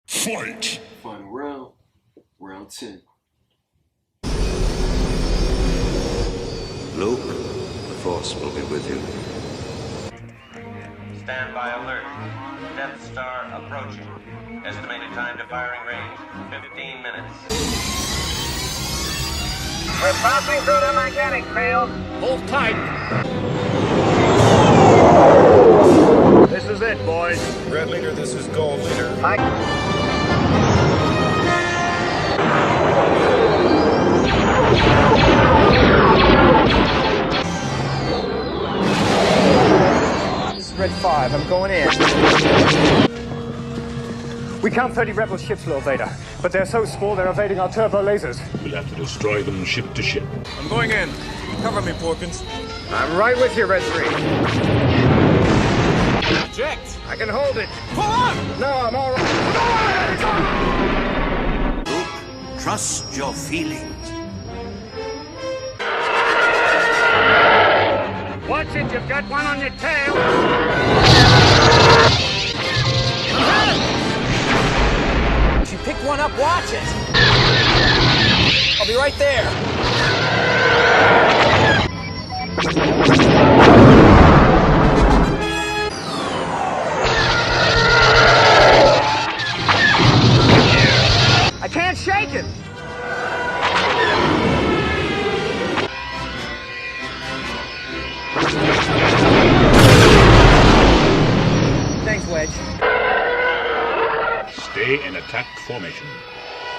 Fight! Final round, round 10. Luke, the Force will be with you. Stand by alert. Death Star approaching. Estimated time to firing range, 15 minutes. We're passing through the magnetic field. Hold tight! This is it, boys. Red Leader, this is Gold Leader. This is Red 5. I'm going in. We count 30 rebel ships, Lord Vader, but they're so small they're evading our turbo lasers. We'll have to destroy them ship to ship. I'm going in. Cover me, Porkins. I'm right with you, Red 3. Eject! I can hold it. Pull up! No, I'm all right. Luke, trust your feelings. Watch it, you've got one on your tail. If you pick one up, watch it. I'll be right there. I can't shake it. Thanks, Wedge. Stay in attack formation.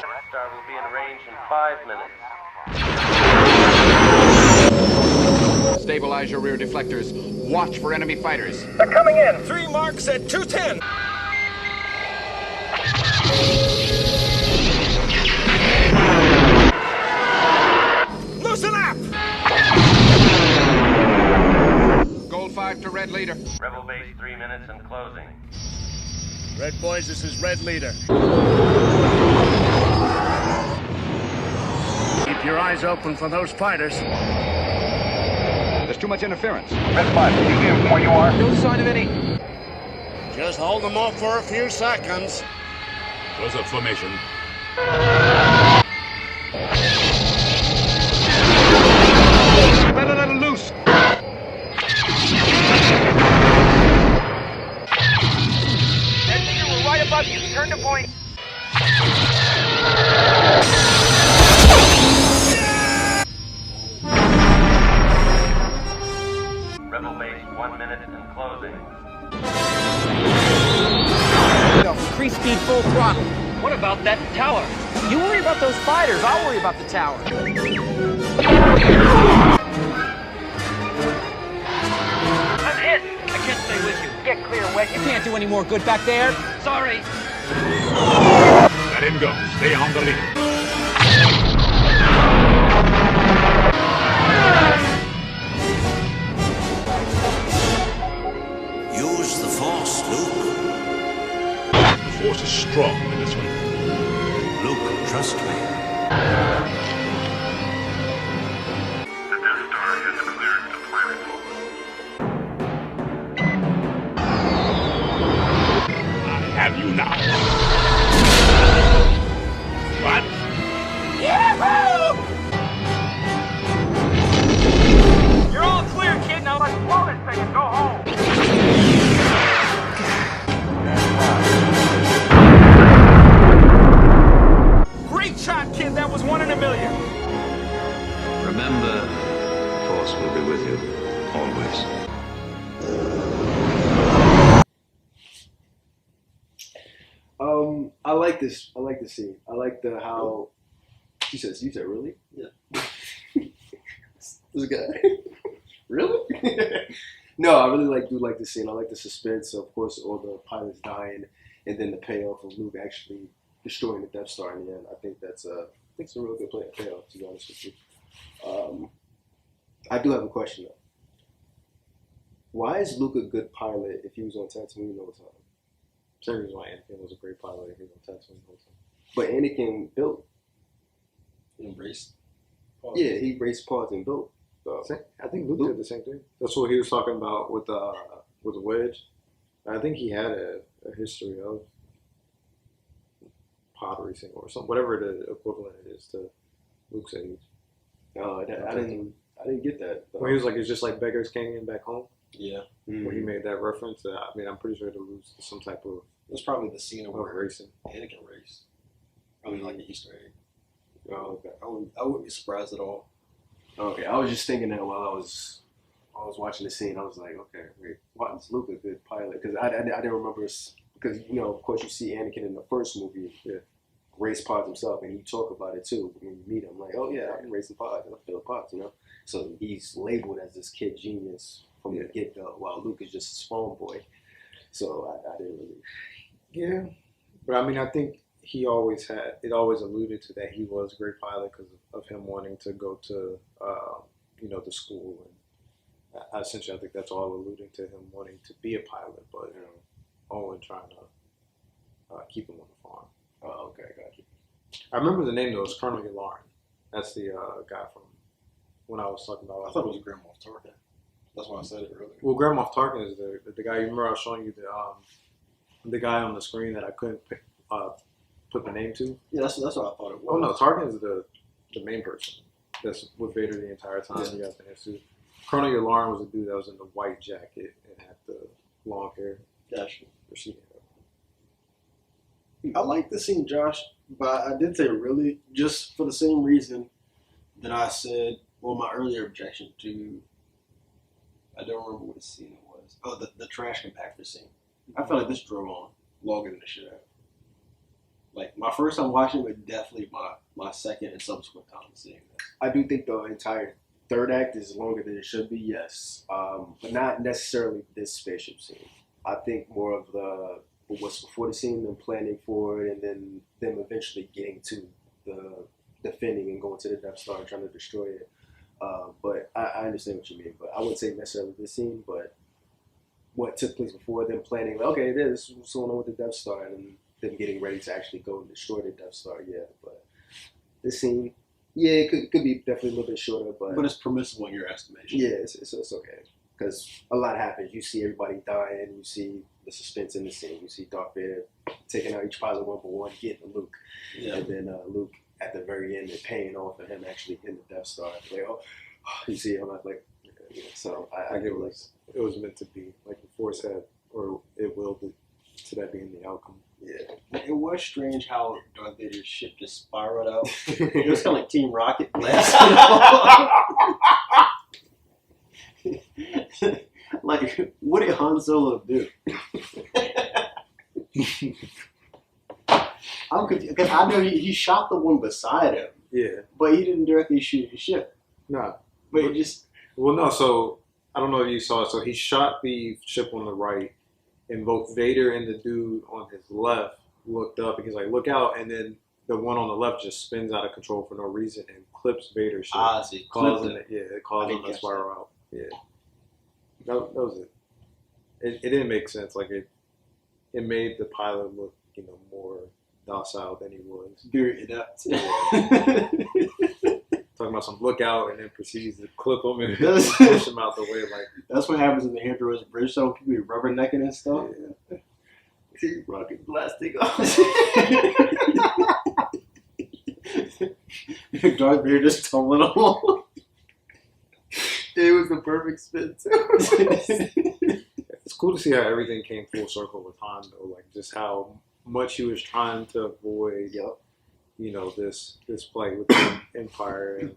Death Star will be in range in 5 minutes. Stabilize your rear deflectors. Watch for enemy fighters. They're coming in. 3 marks at 210. Loosen up! Gold 5 to Red Leader. Rebel base 3 minutes and closing. Red boys, this is Red Leader. Keep your eyes open for those fighters. There's too much interference. Red 5, can you get from where you are? No sign of any. Just hold them off for a few seconds. Close up formation. Better let it loose. Red Leader, we're right above you. Turn to point. Rebel base 1 minute and closing. Increase speed full throttle. What about that tower? You worry about those fighters, I'll worry about the tower. I'm hit. I can't stay with you. Get clear, Wedge. You can't do any more good back there. Sorry. Let him go. Stay on the lead. Use the Force, Luke. The Force is strong in this one. Luke, trust me. The Death Star has cleared the planet. I have you now. What? You're all clear, kid. Now let's blow this thing and go home. Great shot, kid. That was 1 in a million. Remember, the Force will be with you, always. I like this. I like the scene. I like the how. You said really? Yeah. This guy. Really? No, I really do like the scene. I like the suspense. Of course, all the pilots dying, and then the payoff of Luke actually destroying the Death Star in the end. I think it's a real good payoff. To be honest with you, I do have a question though. Why is Luke a good pilot if he was on Tatooine all the time? Same reason why Anakin was a great pilot if he was on Tatooine all the time. But Anakin built. He embraced. Yeah, he raced parts and built. So. I think Luke did the same thing. That's what he was talking about with the wedge. I think he had a a history of pod racing or something, whatever the equivalent it is to Luke's age. I didn't get that. When he was like, it's just like Beggars Canyon back home. Yeah. Where he made that reference. I mean, I'm pretty sure it alludes to some type of. It was probably the scene of where racing. Anakin raced. Probably like an Easter egg. Oh, okay. I wouldn't be surprised at all. Okay, I was just thinking that while I was watching the scene, I was like, okay, wait, why is Luke a good pilot? Because I didn't remember, because, of course, you see Anakin in the first movie race pods himself, and you talk about it too when you meet him. Like, oh yeah, I've been racing pods, and I feel pods, So he's labeled as this kid genius from the get-go, while Luke is just a spawn boy. So I didn't really. Yeah, but I mean, I think he always alluded to that he was a great pilot because of him wanting to go to, the school. And essentially, I think that's all alluding to him wanting to be a pilot, but, Owen trying to keep him on the farm. Oh, okay, got you. I remember the name, though. It's Colonel Yularen. That's the guy from when I was talking about. I thought it was Grand Moff Tarkin. That's why I said it earlier. Well, Grand Moff Tarkin is the guy. You remember I was showing you the guy on the screen that I couldn't put the name to? Yeah, that's what I thought it was. Oh, no, Tarkin is the main person that's with Vader the entire time. He got the suit. Colonel Yularen was the dude that was in the white jacket and had the long hair. Gotcha. I like the scene, Josh, but I did say really just for the same reason that I said, my earlier objection to, I don't remember what scene it was. Oh, the trash compactor scene. I felt like this drove on longer than it should have. Like, my first time watching it, but definitely my second and subsequent time seeing this. I do think the entire third act is longer than it should be, yes. But not necessarily this spaceship scene. I think more of what's before the scene, them planning for it, and then them eventually getting to the defending and going to the Death Star and trying to destroy it. But I understand what you mean. But I wouldn't say necessarily this scene, but what took place before them planning, like, okay, this is what's going on with the Death Star, and them getting ready to actually go and destroy the Death Star, yeah. But this scene, yeah, it could be definitely a little bit shorter, but it's permissible in your estimation. Yeah, it's okay. Because a lot happens. You see everybody dying. You see the suspense in the scene. You see Darth Vader taking out each pilot one by one, getting Luke. Yeah. And then Luke, at the very end, they're paying off for him actually in the Death Star. Like, you see him, like, so I get what it was meant to be. Like the Force had, or it willed it to that being the outcome. Yeah. It was strange how Darth Vader's ship just spiraled out. It was kind of like Team Rocket blasting like, what did Han Solo do? I'm confused because I know he shot the one beside him. Yeah, but he didn't directly shoot his ship. No, but it just no. So I don't know if you saw it. So he shot the ship on the right, and both Vader and the dude on his left looked up, and he's like, "Look out!" And then the one on the left just spins out of control for no reason and clips Vader's ship, causing it. Yeah, it caused him to spiral out. Yeah, that was it. It didn't make sense. Like it made the pilot look, more docile than he was. Very inept. Talking about some lookout and then proceeds to clip him and push him out the way. Like that's what happens in the Andros Bridge. So people be rubbernecking and stuff. Yeah. Rocket blasting off. Darth Vader just tumbling along. It was the perfect spin too. It's cool to see how everything came full circle with Han, though. Like just how much he was trying to avoid, this play with the Empire, and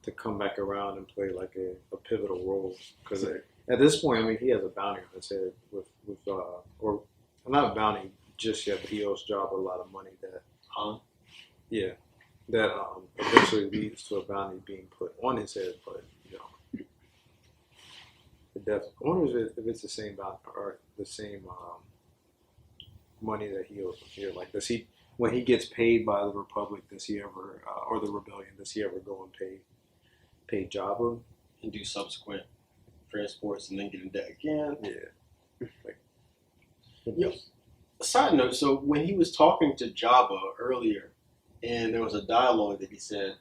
to come back around and play like a pivotal role. Because at this point, I mean, he has a bounty on his head or not a bounty just yet, but he owes Jabba a lot of money that, that eventually leads to a bounty being put on his head, but. I wonder if it's the same bounty or the same money that he owes here. Like, does he, when he gets paid by the Republic, does he ever, or the Rebellion, does he ever go and pay Jabba and do subsequent transports and then get in debt again? Yeah. Like, side note: so when he was talking to Jabba earlier, and there was a dialogue that he said,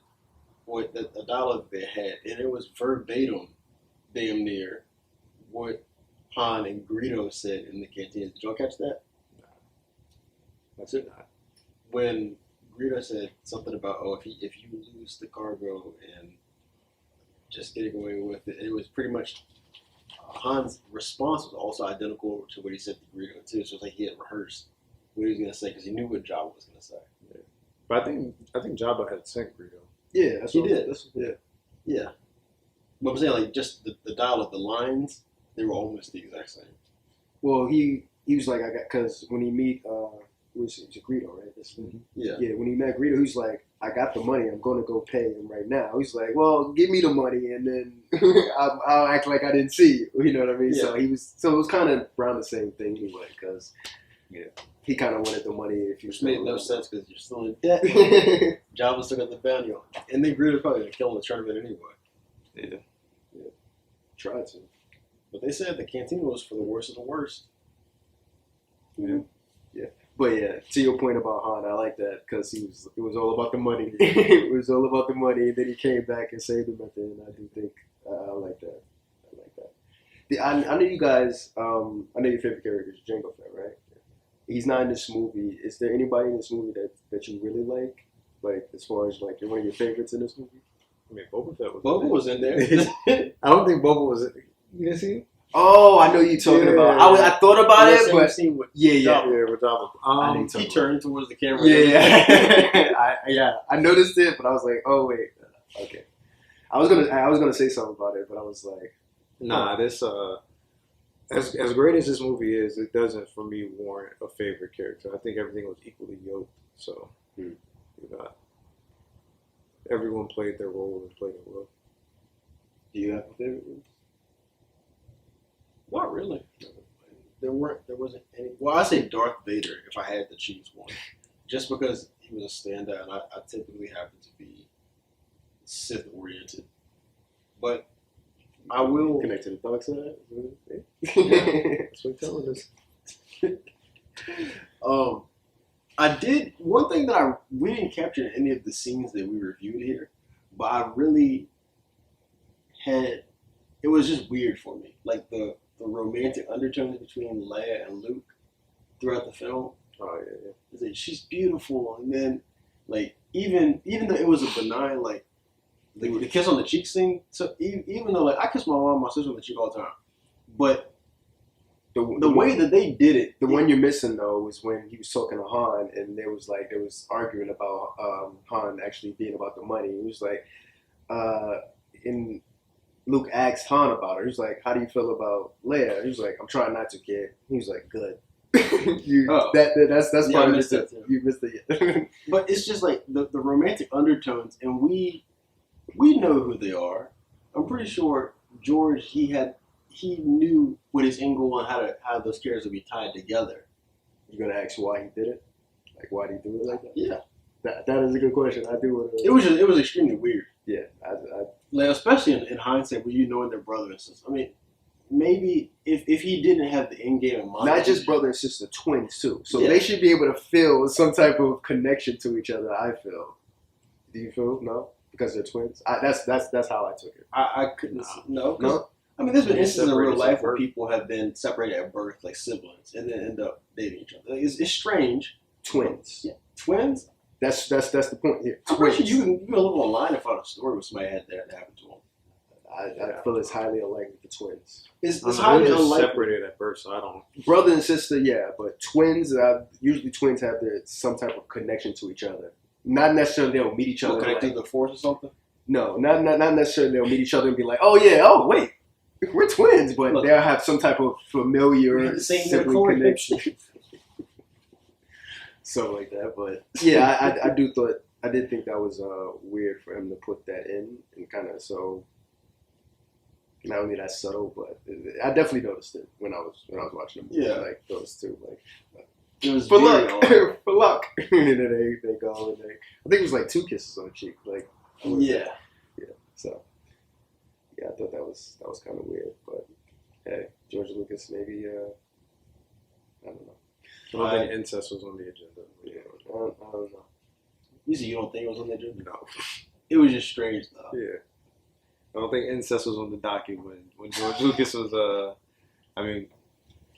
a dialogue they had, and it was verbatim, damn near, what Han and Greedo said in the canteen. Did y'all catch that? That's it. When Greedo said something about, oh, if you lose the cargo and just getting away with it, it was pretty much Han's response was also identical to what he said to Greedo too. So it's like he had rehearsed what he was gonna say because he knew what Jabba was gonna say. Yeah. But I think Jabba had sent Greedo. Yeah, that's He what did. Yeah. But I'm saying like just the dialogue, the lines, they were almost the exact same. Well, he was like, I got, because when he meet, it was Greedo, right? Yeah. Yeah, when he met Greedo, he's like, I got the money, I'm going to go pay him right now. He's like, well, give me the money, and then I'll act like I didn't see you. You know what I mean? Yeah. So it was kind of around the same thing anyway, because he kind of wanted the money if you Which made no sense because you're still in debt. Jabba still got the bounty on it. And then Greedo's probably going to kill him in the tournament anyway. Yeah. Tried to. But they said the canteen was for the worst of the worst. Yeah. But yeah, to your point about Han, I like that because it was all about the money. It was all about the money, and then he came back and saved him at the end. I do think I like that. I like that. I know you guys. I know your favorite character is Jango Fett, right? He's not in this movie. Is there anybody in this movie that you really like? Like as far as like you're one of your favorites in this movie? I mean, Boba Fett was. Boba was in there. I don't think Boba was. You didn't see him? Oh, I know you talking about. I thought about it, but yeah, with Jabba. He turned towards the camera. Yeah. I noticed it, but I was like, oh wait, okay. I was gonna say something about it, but I was like, nah, this as great as this movie is, it doesn't for me warrant a favorite character. I think everything was equally yoked. So you got everyone played their role and played it well. Do you have a favorite one? Not really. There wasn't any. Well, I say Darth Vader if I had to choose one, just because he was a standout, and I typically happen to be Sith oriented. But I will connect to the dark side. That's what you're telling us. I did one thing that we didn't capture in any of the scenes that we reviewed here, but I really had. It was just weird for me, like the romantic undertones between Leia and Luke throughout the film. Oh yeah. It's like, she's beautiful, and then like even though it was a benign like the kiss on the cheek thing. So even though like I kiss my mom and my sister on the cheek all the time, but the way that they did it, the one you're missing though was when he was talking to Han, and there was arguing about Han actually being about the money. He was like, in. Luke asked Han about her. He was like, how do you feel about Leia? He was like, I'm trying not to, kid. He was like, good. That's part of it. You missed it. But it's just like the romantic undertones, and we know who they are. I'm pretty sure George, he knew what his end goal and how those characters would be tied together. You're gonna ask why he did it? Like why did he do it like that? Yeah. That is a good question. I do. It was extremely weird. Yeah, like especially in hindsight, when you knowing their brother and sister. I mean, maybe if he didn't have the end game in mind, not just brother and sister, twins too. So they should be able to feel some type of connection to each other. I feel. Do you feel no? Because they're twins. That's how I took it. I couldn't. No. I mean, there's been instances in real life where people have been separated at birth, like siblings, and then end up dating each other. Like, it's strange. Twins. Yeah. Twins. That's the point here. I'm pretty sure you can look online and find a story where somebody had that happen to them. I feel it's highly unlikely for twins. It's highly unlikely. Separated at birth, so I don't. Brother and sister, yeah, but twins. Usually, twins have some type of connection to each other. Not necessarily they'll meet each other. Connected to the force or something. No, not necessarily they'll meet each other and be like, oh yeah, oh wait, we're twins, but they'll have some type of familiar sibling connection. Something like that, but yeah, I did think that was weird for him to put that in, and kind of so. Not only that subtle, but I definitely noticed it when I was watching the movie. Yeah, like those two, like it was for luck, for luck. And then they go and I think it was like 2 kisses on the cheek, like yeah. So yeah, I thought that was kind of weird, but hey, George Lucas maybe I don't know. I don't think incest was on the agenda. Yeah, I don't know. You don't think it was on the agenda? No. It was just strange though. Yeah. I don't think incest was on the docket when George Lucas was I mean,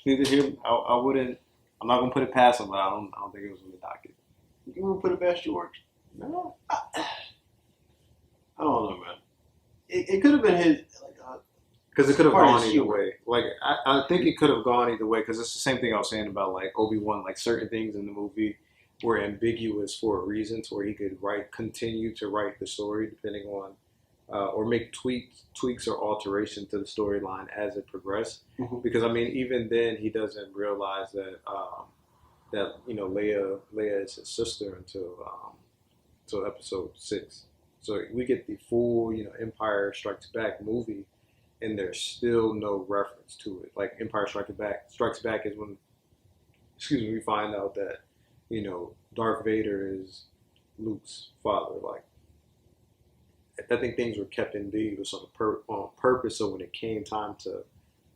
neither here. I wouldn't. I'm not gonna put it past him, but I don't think it was in the docket. You want to put it past George? No. I don't know, man. It could have been his. Because it could have part of gone his either humor. way. Like I think it could have gone either way. Because it's the same thing I was saying about like Obi-Wan. Like certain things in the movie were ambiguous for a reason, to where he could continue to write the story depending on, or make tweaks or alteration to the storyline as it progressed. Mhm. Because I mean, even then, he doesn't realize that Leia is his sister until episode 6. So we get the full Empire Strikes Back movie, and there's still no reference to it. Like Empire Strikes Back is when, we find out that Darth Vader is Luke's father. Like I think things were kept in ambiguous on purpose, so when it came time to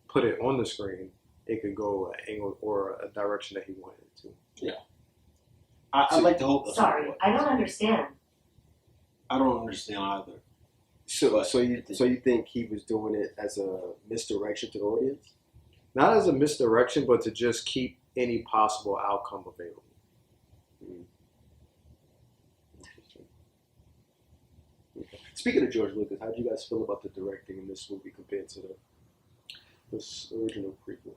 put it on the screen, it could go an angle or a direction that he wanted it to. Yeah. I'd like to hope that's Sorry, I don't understand. I don't understand either. So you think he was doing it as a misdirection to the audience? Not as a misdirection, but to just keep any possible outcome available. Okay. Speaking of George Lucas, how did you guys feel about the directing in this movie compared to this original prequel?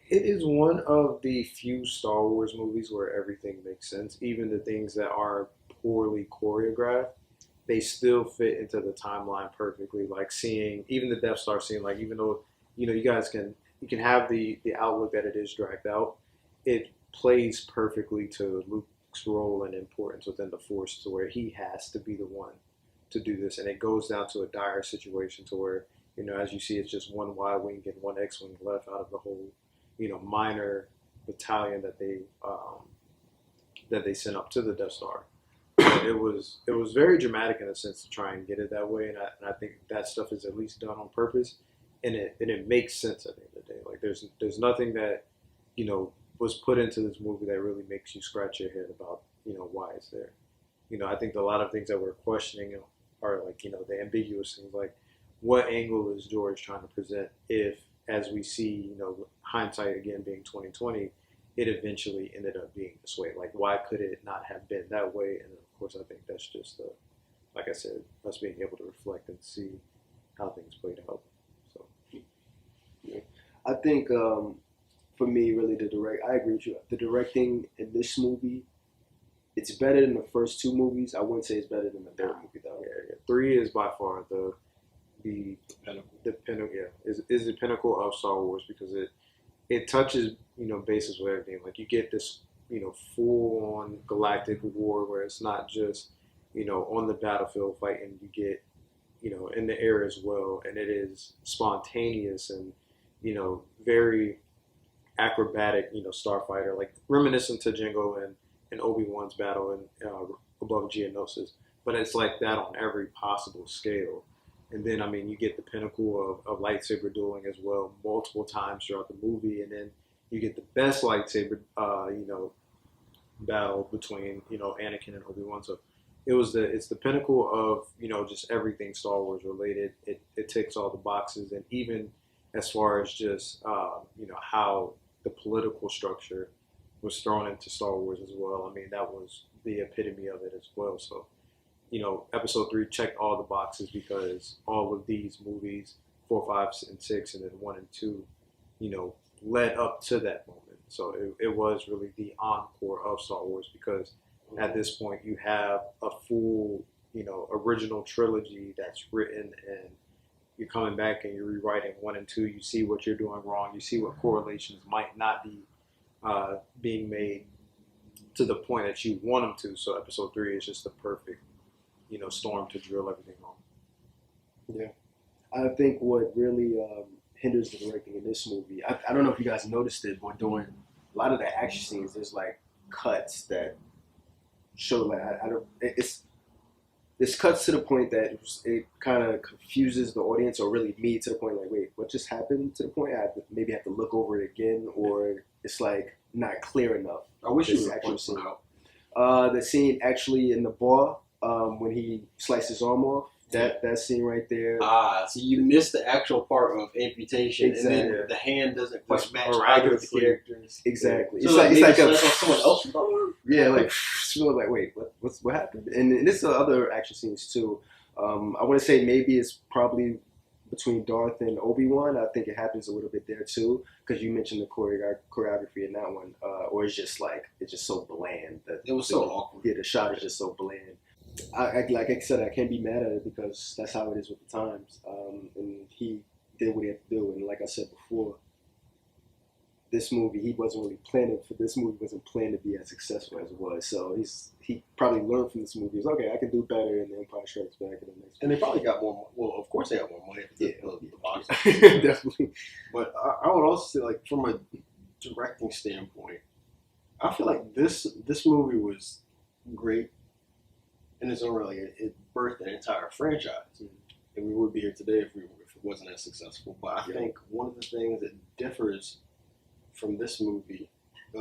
It is one of the few Star Wars movies where everything makes sense. Even the things that are poorly choreographed, they still fit into the timeline perfectly. Like seeing even the Death Star scene, like even though you guys can have the outlook that it is dragged out, it plays perfectly to Luke's role and importance within the Force, to where he has to be the one to do this, and it goes down to a dire situation to where as you see, it's just one Y-wing and one X-wing left out of the whole minor battalion that they sent up to the Death Star. It was very dramatic in a sense to try and get it that way, and I think that stuff is at least done on purpose, and it makes sense at the end of the day. Like there's nothing that was put into this movie that really makes you scratch your head about why it's there. I think a lot of things that we're questioning are like the ambiguous things, like what angle is George trying to present, if, as we see, hindsight again being 2020, it eventually ended up being this way. Like, why could it not have been that way? And of course, I think that's just, like I said, us being able to reflect and see how things played out. So, yeah. I think for me, really, I agree with you. The directing in this movie, it's better than the first two movies. I wouldn't say it's better than the third movie, though. Yeah. 3 is by far the pinnacle, is the pinnacle of Star Wars, because it touches bases with everything. Like you get this full on galactic war where it's not just on the battlefield fighting. You get in the air as well, and it is spontaneous and very acrobatic. Starfighter, like reminiscent to Jango and Obi-Wan's battle in above Geonosis, but it's like that on every possible scale. And then, you get the pinnacle of lightsaber dueling as well, multiple times throughout the movie. And then you get the best lightsaber, battle between, Anakin and Obi-Wan. So it's the pinnacle of, just everything Star Wars related. It ticks all the boxes. And even as far as just, how the political structure was thrown into Star Wars as well. That was the epitome of it as well. So, Episode 3 checked all the boxes, because all of these movies, 4, 5, and 6, and then 1 and 2, led up to that moment. So it was really the encore of Star Wars, because at this point you have a full, original trilogy that's written, and you're coming back and you're rewriting 1 and 2. You see what you're doing wrong. You see what correlations might not be being made to the point that you want them to. So Episode 3 is just the perfect storm to drill everything on. Yeah. I think what really hinders the directing in this movie, I don't know if you guys noticed it, but during a lot of the action scenes, there's like cuts that show it's cuts to the point that it kind of confuses the audience, or really me, to the point like, wait, what just happened? To the point I maybe have to look over it again, or it's like not clear enough. I wish you would actual point scene. The scene actually in the bar, when he sliced his arm off, That scene right there. So you missed the actual part of amputation, Exactly. and then the hand doesn't quite Just match either of the miraculously. characters. Exactly. So It's like a someone else. yeah, like it's really like wait, what happened? And this other action scenes too. I want to say maybe it's probably between Darth and Obi-Wan. I think it happens a little bit there too, because you mentioned the choreography in that one, or it's just so bland. That It was so awkward. Yeah, the shot is just so bland. Like I said, I can't be mad at it because that's how it is with the times. And he did what he had to do. And like I said before, this movie, he wasn't really planning for this movie. Wasn't planned to be as successful as it was. So he probably learned from this movie. He's okay. I can do better in The Empire Strikes Back in the next. And they probably got more. Well, of course they got more money. Yeah, the box definitely. But I would also say, like, from a directing standpoint, I feel like this movie was great in its own way. Like, it birthed an entire franchise, and we would be here today if it wasn't as successful. But I think one of the things that differs from this movie,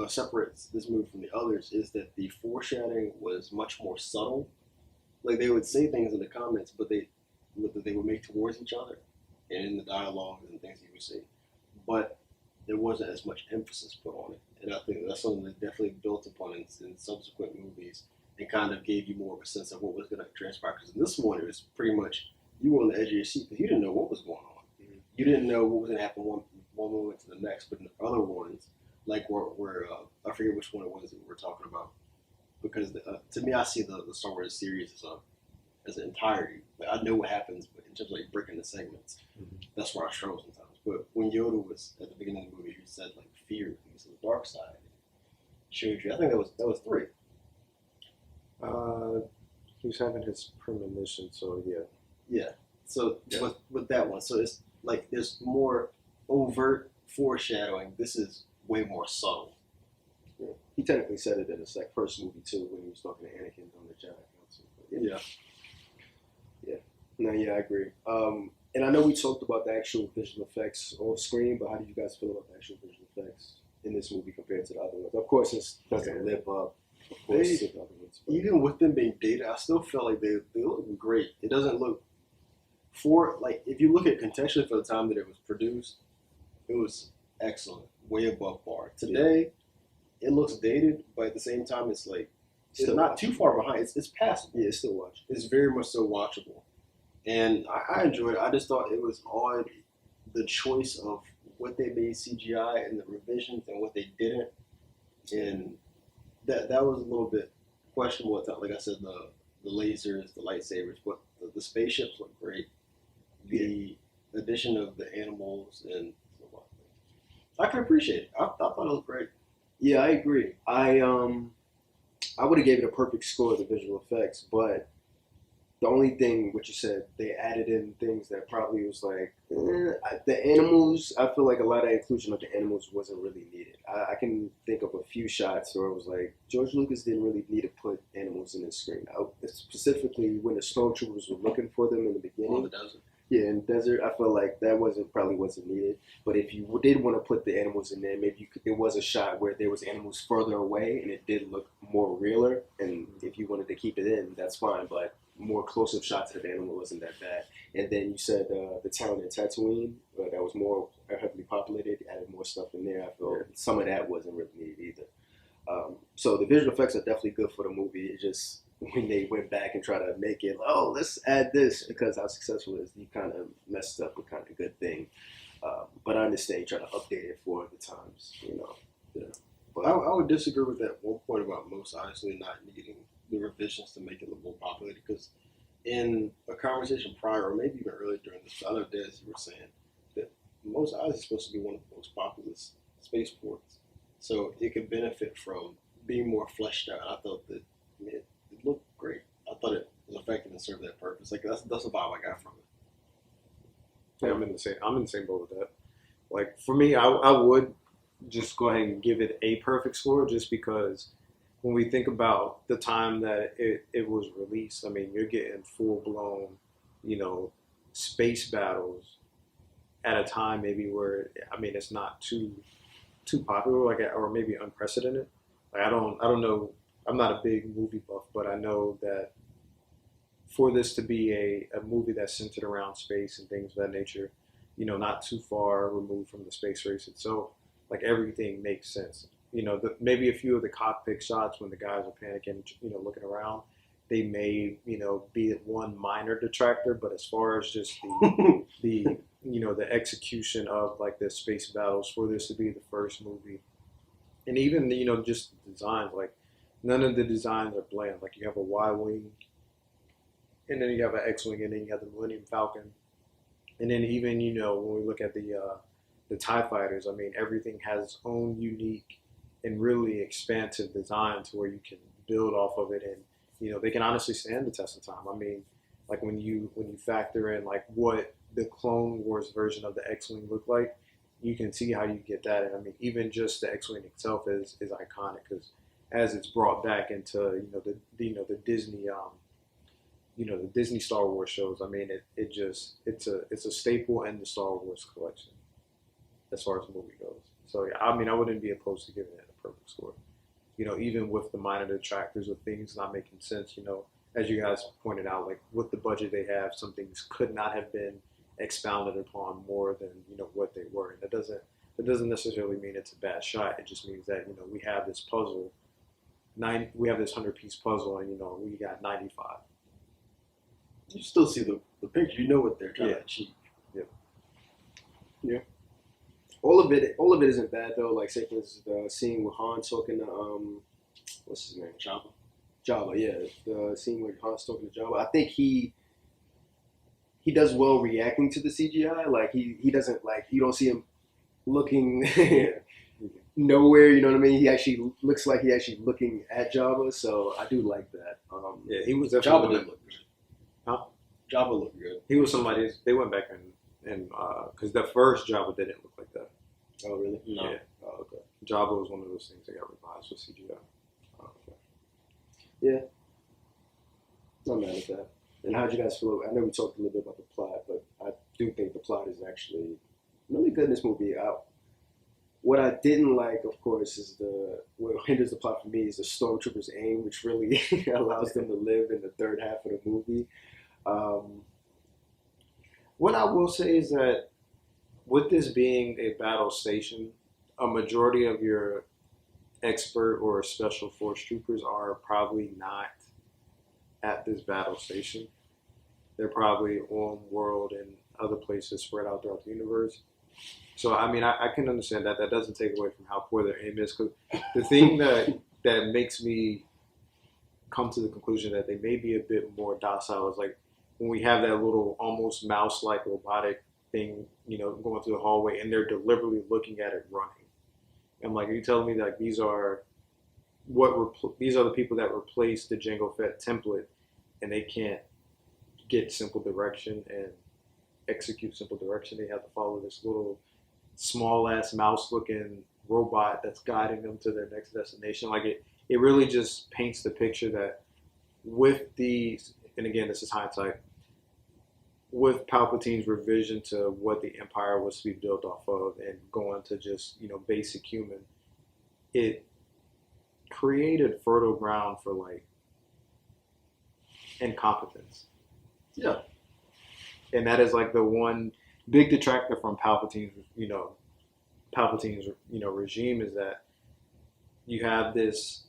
separates this movie from the others, is that the foreshadowing was much more subtle. Like, they would say things in the comments, but they would make towards each other, and in the dialogue and things you would say, but there wasn't as much emphasis put on it. And I think that's something that definitely built upon in subsequent movies and kind of gave you more of a sense of what was going to transpire. Because in this one, it was pretty much you were on the edge of your seat because you didn't know what was going on. Mm-hmm. You didn't know what was going to happen one moment to the next. But in the other ones, like where I forget which one it was that we were talking about, because to me, I see the Star Wars series as an entirety. Like, I know what happens, but in terms of like breaking the segments, that's where I struggle sometimes. But when Yoda was at the beginning of the movie, he said like fear, he said the dark side. Showed you. I think that was 3. He was having his premonition, so yeah. Yeah. So with that one, so it's like there's more overt foreshadowing. This is way more subtle. Yeah. He technically said it in his first movie too, when he was talking to Anakin on the Jedi Council. Yeah. No, yeah, I agree. And I know we talked about the actual visual effects off screen, but how do you guys feel about the actual visual effects in this movie compared to the other ones? Of course, it doesn't live up. Of course, to the other ones, even with them being dated, I still feel like they look great. It doesn't look if you look at contextually for the time that it was produced, it was excellent, way above par. Today, it looks dated, but at the same time, it's not too far behind. It's passable. Yeah, it's still watchable. It's very much so watchable. And I enjoyed it. I just thought it was odd, the choice of what they made CGI and the revisions and what they didn't. And that was a little bit questionable. Like I said, the lasers, the lightsabers, but the spaceships look great. The addition of the animals and I can appreciate it. I thought it looked great. Yeah, I agree. I would have gave it a perfect score of the visual effects, but the only thing, what you said, they added in things that probably was like, the animals, I feel like a lot of inclusion of the animals wasn't really needed. I can think of a few shots where it was like, George Lucas didn't really need to put animals in the screen. Specifically when the stormtroopers were looking for them in the beginning. On the desert. Yeah, in the desert, I felt like that probably wasn't needed. But if you did want to put the animals in there, maybe there was a shot where there was animals further away and it did look more realer. And if you wanted to keep it in, that's fine. But more close-up shots of the animal wasn't that bad. And then you said the town in Tatooine that was more heavily populated, added more stuff in there. I feel some of that wasn't really needed either. So the visual effects are definitely good for the movie. It's just when they went back and tried to make it, let's add this because how successful it is, you kind of messed up a kind of good thing. But I understand you try to update it for the times, Yeah. But I would disagree with that one point about Mos Eisley not needing the revisions to make it look more populated, because in a conversation prior, or maybe even earlier during this, I know Des, you were saying that Mos Eisley is supposed to be one of the most populous spaceports, so it could benefit from being more fleshed out. I thought that it looked great. I thought it was effective and served that purpose. Like that's the vibe I got from it. Yeah, I'm in the same boat with that. Like for me, I would just go ahead and give it a perfect score, just because when we think about the time that it was released, I mean, you're getting full-blown, space battles at a time maybe where, I mean, it's not too popular, or maybe unprecedented. Like I don't know. I'm not a big movie buff, but I know that for this to be a movie that's centered around space and things of that nature, not too far removed from the space race itself, like everything makes sense. Maybe a few of the cockpit shots when the guys are panicking, looking around, they may, be one minor detractor, but as far as just the execution of like the space battles for this to be the first movie, and even just the designs, like none of the designs are bland. Like you have a Y-wing, and then you have an X-wing, and then you have the Millennium Falcon, and then even when we look at the TIE fighters, I mean everything has its own unique and really expansive design to where you can build off of it, and they can honestly stand the test of time. I mean, like when you factor in like what the Clone Wars version of the X-wing looked like, you can see how you get that. And I mean, even just the X-wing itself is iconic because as it's brought back into the Disney the Disney Star Wars shows. I mean, it's a staple in the Star Wars collection as far as the movie goes. So yeah, I mean, I wouldn't be opposed to giving it a perfect score. Even with the minor detractors of things not making sense. As you guys pointed out, like with the budget they have, some things could not have been expounded upon more than what they were. And that doesn't necessarily mean it's a bad shot. It just means that we have this puzzle, we have this 100-piece puzzle, and we got 95. You still see the picture. You know what they're trying to achieve. Yeah. All of it isn't bad though. Like say for instance, the scene with Han talking to what's his name? Jabba. Jabba, yeah. The scene with Han's talking to Jabba. I think he does well reacting to the CGI. Like he doesn't like you don't see him looking nowhere. You know what I mean? He actually looks like he actually looking at Jabba. So I do like that. Yeah, he was Jabba definitely did look good. Huh? Jabba looked good. He was somebody. They went back and because the first Jabba didn't look like that. Oh really? No. Yeah. Oh okay. Jabba was one of those things that got revised with CGI. Oh, okay. Yeah. Not mad at that. And how'd you guys feel? I know we talked a little bit about the plot, but I do think the plot is actually really good in this movie. What I didn't like, of course, is what hinders the plot for me is the stormtroopers' aim, which really allows them to live in the third half of the movie. What I will say is that with this being a battle station, a majority of your expert or special force troopers are probably not at this battle station. They're probably on world and other places spread out throughout the universe. So, I mean, I can understand that. That doesn't take away from how poor their aim is. Because the thing that makes me come to the conclusion that they may be a bit more docile is like when we have that little almost mouse-like robotic thing, going through the hallway, and they're deliberately looking at it running. I'm like, are you telling me that these are the people that replaced the Jango Fett template, and they can't get simple direction and execute simple direction? They have to follow this little small-ass mouse-looking robot that's guiding them to their next destination. Like it really just paints the picture that with these, and again, this is hindsight, with Palpatine's revision to what the Empire was to be built off of and going to just, basic human, it created fertile ground for like incompetence. Yeah. And that is like the one big detractor from Palpatine's regime is that you have this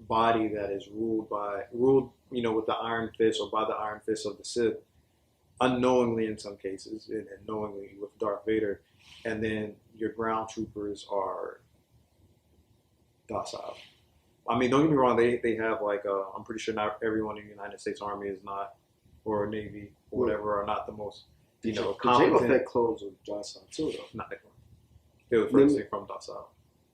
body that is ruled with the iron fist or by the iron fist of the Sith, unknowingly in some cases, and knowingly with Darth Vader, and then your ground troopers are docile. I mean, don't get me wrong, they have like, I'm pretty sure not everyone in the United States Army is not, or Navy, or whatever, are not the most, competent. Jango Fett clones were docile too, though. Not they were first thing from docile.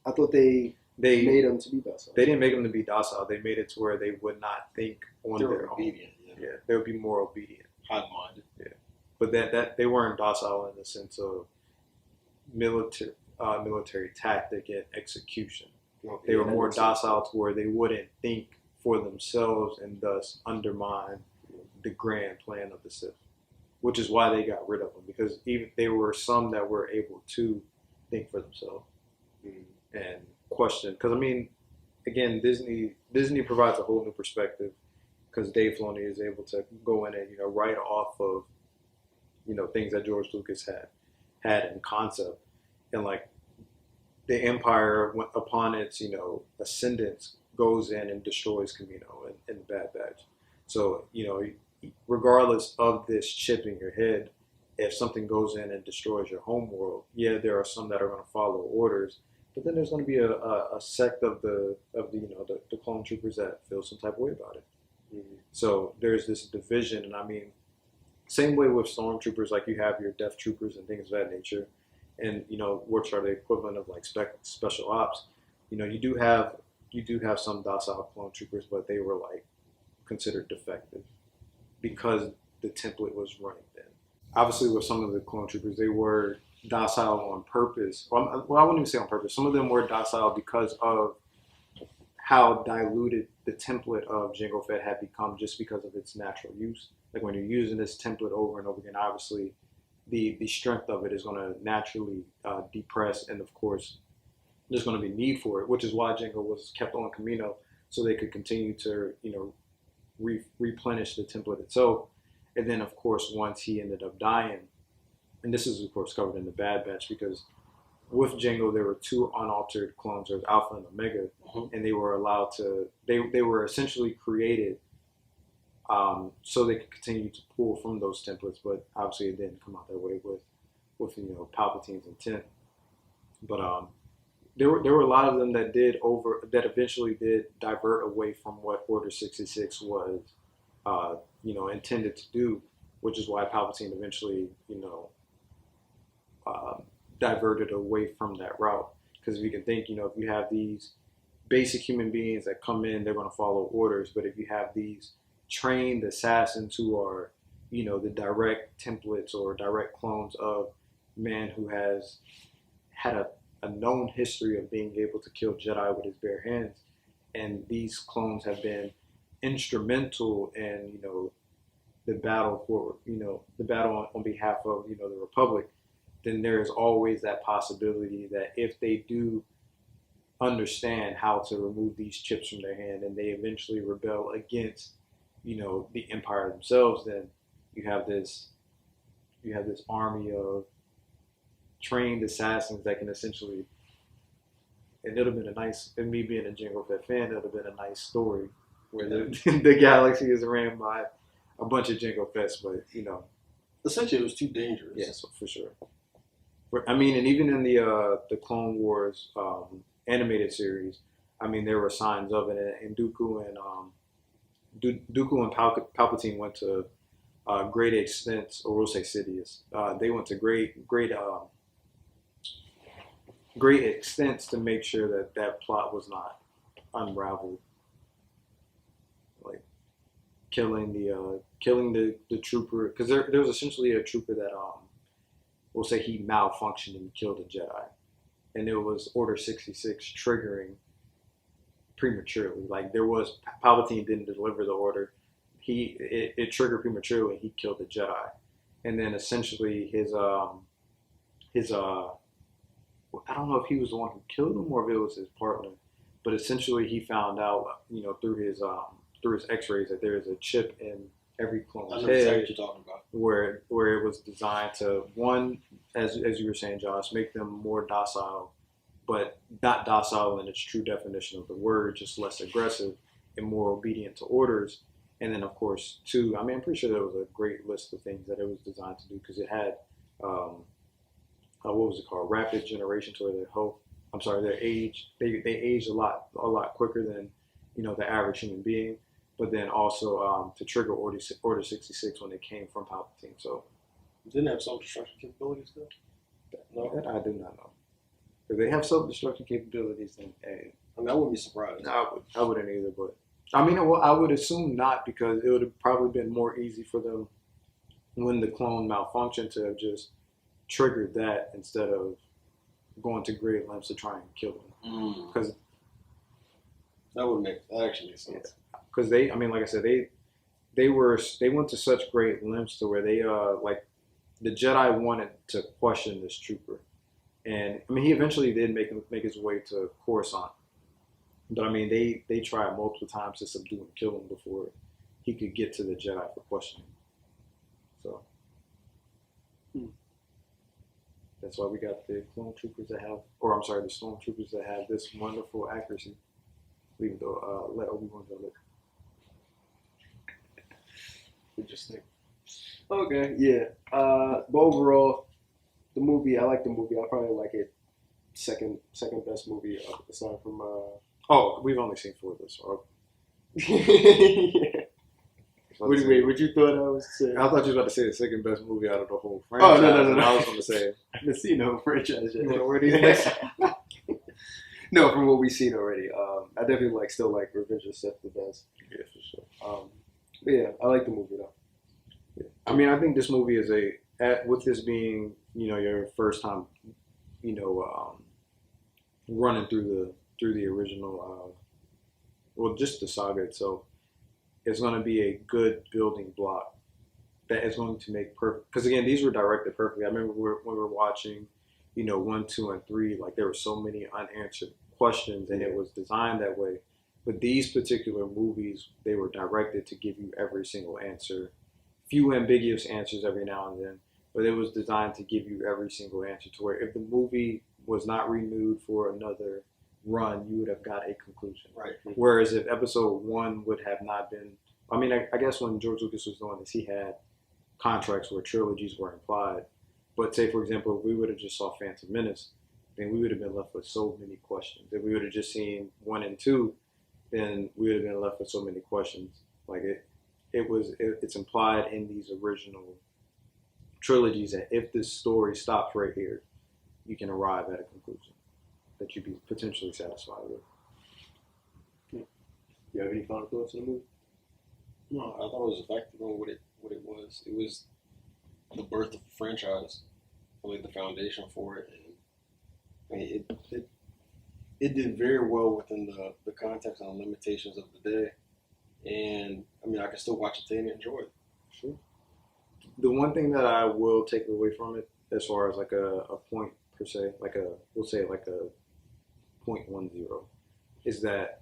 I thought they made them to be docile. They didn't make them to be docile. They made it to where they would not think on their obedient, own. Yeah, they would be more obedient. High-minded. Yeah, but that they weren't docile in the sense of military tactic and execution. Okay, they were more docile to where they wouldn't think for themselves and thus undermine the grand plan of the Sith, which is why they got rid of them, because even there were some that were able to think for themselves and question. Because I mean, again, Disney provides a whole new perspective because Dave Filoni is able to go in and write off of things that George Lucas had in concept, and like the Empire upon its ascendance goes in and destroys Camino in the Bad Batch. So regardless of this chip in your head, if something goes in and destroys your home world, yeah, there are some that are going to follow orders, but then there's going to be a sect of the clone troopers that feel some type of way about it. Mm-hmm. So there's this division, and I mean, same way with stormtroopers, like you have your death troopers and things of that nature, and which are the equivalent of like special ops. You do have some docile clone troopers, but they were like considered defective because the template was running then. Obviously, with some of the clone troopers, they were docile on purpose. Well, I wouldn't even say on purpose. Some of them were docile because of how diluted the template of Jango Fett had become just because of its natural use. Like when you're using this template over and over again, obviously the strength of it is going to naturally depress, and of course there's going to be need for it, which is why Jango was kept on Camino, so they could continue to replenish the template itself. And then of course once he ended up dying, and this is of course covered in the Bad Batch, because with Jango there were two unaltered clones, there's Alpha and Omega, and they were allowed to, they were essentially created so they could continue to pull from those templates, but obviously it didn't come out that way with Palpatine's intent. But there were a lot of them that eventually did divert away from what Order 66 was intended to do, which is why Palpatine eventually diverted away from that route. Because if you can think, if you have these basic human beings that come in, they're going to follow orders, but if you have these trained assassins who are, the direct templates or direct clones of man who has had a known history of being able to kill Jedi with his bare hands, and these clones have been instrumental in, the battle for, the battle on behalf of, the Republic, then there is always that possibility that if they do understand how to remove these chips from their hand and they eventually rebel against the Empire themselves, then you have this army of trained assassins that can essentially, and it would have been a nice, and me being a Jango Fett fan, it would have been a nice story where the galaxy is ran by a bunch of Jango Fetts, but essentially it was too dangerous. Yeah, so for sure. I mean, and even in the Clone Wars animated series, I mean, there were signs of it, and Dooku and Palpatine went to great extents, or we'll say Sidious. They went to great extents to make sure that plot was not unraveled. Like killing the trooper, because there was essentially a trooper that we'll say he malfunctioned and killed a Jedi, and it was Order 66 triggering prematurely. Like Palpatine didn't deliver the order. It triggered prematurely. He killed the Jedi, and then essentially his I don't know if he was the one who killed him or if it was his partner, but essentially he found out through his X-rays that there is a chip in every clone's head, exactly what you're talking about, where it was designed to, one, as you were saying, Josh, make them more docile, but not docile in its true definition of the word, just less aggressive and more obedient to orders. And then, of course, two, I mean, I'm pretty sure there was a great list of things that it was designed to do, because it had, what was it called? Rapid generation, to where their health, their age, they aged a lot quicker than, the average human being. But then also to trigger Order 66 when it came from Palpatine. So, didn't have self-destruction capabilities though? No, that I do not know. If they have self-destruction capabilities, then hey, I mean, I wouldn't be surprised. No, I wouldn't either. But I mean, well, I would assume not, because it would have probably been more easy for them when the clone malfunctioned to have just triggered that instead of going to great lengths to try and kill them. Because that actually makes sense. Yeah. Because they, I mean, like I said, they went to such great lengths to where they like the Jedi wanted to question this trooper, and I mean he eventually did make his way to Coruscant, but I mean they tried multiple times to subdue and kill him before he could get to the Jedi for questioning. So that's why we got the clone troopers that have, or I'm sorry, the stormtroopers that have this wonderful accuracy. Leave it though. Let Obi-Wan go. Interesting. Okay, yeah. But overall, the movie, I like the movie. I probably like it second best movie aside from. Oh, we've only seen 4 this far. Yeah. Wait, what you thought I was saying? I thought you were about to say the second best movie out of the whole franchise. Oh, no. I was going to say. I haven't seen no franchise yet. You want to wear these next? No, from what we've seen already. I definitely still like Revenge of the Sith the best. Yeah, for sure. But yeah, I like the movie though. Yeah. I mean, I think this movie is with this being, your first time, running through the original, just the saga itself. It's going to be a good building block that is going to make perfect. Because again, these were directed perfectly. I remember when we were watching, 1, 2, and 3. Like there were so many unanswered questions, and it was designed that way. But these particular movies, they were directed to give you every single answer, few ambiguous answers every now and then. But it was designed to give you every single answer to where if the movie was not renewed for another run, you would have got a conclusion. Right. Whereas if episode 1 would have not been, I mean, I guess when George Lucas was doing this, he had contracts where trilogies were implied. But say, for example, if we would have just saw Phantom Menace, then we would have been left with so many questions. If we would have just seen 1 and 2, then we would have been left with so many questions. Like it's implied in these original trilogies that if this story stops right here, you can arrive at a conclusion that you'd be potentially satisfied with. Yeah. You have any final thoughts on the movie? No, I thought it was effective on what it was. It was the birth of the franchise, really the foundation for it. And I mean, it did very well within the context and the limitations of the day. And I mean, I can still watch it today and enjoy it. Sure. The one thing that I will take away from it, as far as like a point per se, we'll say like a 0.10, is that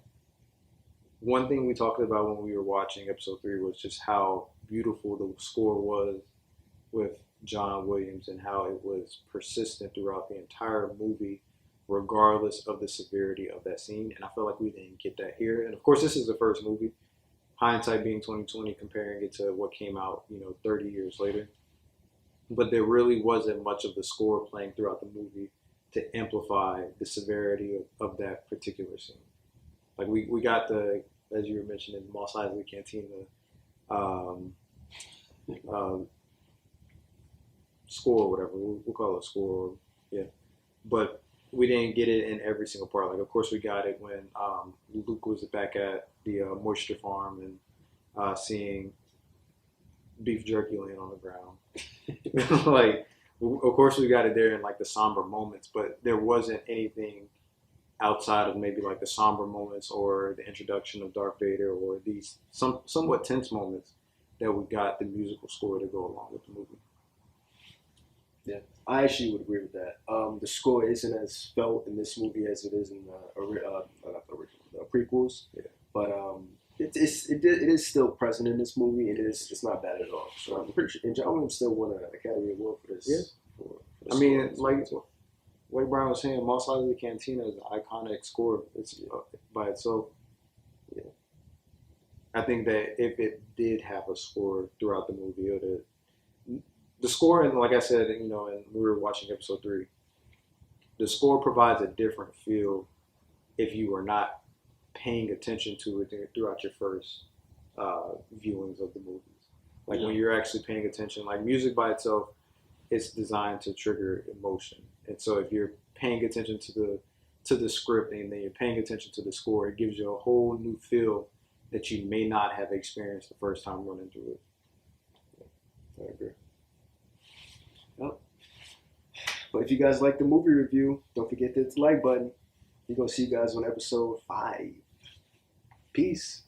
one thing we talked about when we were watching episode 3 was just how beautiful the score was with John Williams and how it was persistent throughout the entire movie, regardless of the severity of that scene. And I feel like we didn't get that here. And of course, this is the first movie. Hindsight being 2020, comparing it to what came out, 30 years later. But there really wasn't much of the score playing throughout the movie to amplify the severity of that particular scene. Like we got the, as you were mentioning, Mos Eisley Cantina score or whatever. We'll call it a score, yeah. But we didn't get it in every single part. Like, of course, we got it when Luke was back at the moisture farm and seeing beef jerky laying on the ground. Like, of course, we got it there in like the somber moments, but there wasn't anything outside of maybe like the somber moments or the introduction of Darth Vader or these somewhat tense moments that we got the musical score to go along with the movie. Yeah, I actually would agree with that. The score isn't as felt in this movie as it is in the prequels. Yeah. But it is still present in this movie, and it's not bad at all. So I'm pretty sure, and John Williams still won an Academy Award for this. Yeah. For I mean, like Brian was saying, Mos Eisley Cantina is an iconic score. It's by itself. Yeah. I think that if it did have a score throughout the movie, it would. The score, and like I said, and we were watching episode 3, the score provides a different feel if you are not paying attention to it throughout your first viewings of the movies. Like when you're actually paying attention, like music by itself, it's designed to trigger emotion. And so if you're paying attention to the script and then you're paying attention to the score, it gives you a whole new feel that you may not have experienced the first time running through it. Yeah, I agree. Well, but if you guys like the movie review, don't forget to hit the like button. We're going to see you guys on episode 5. Peace.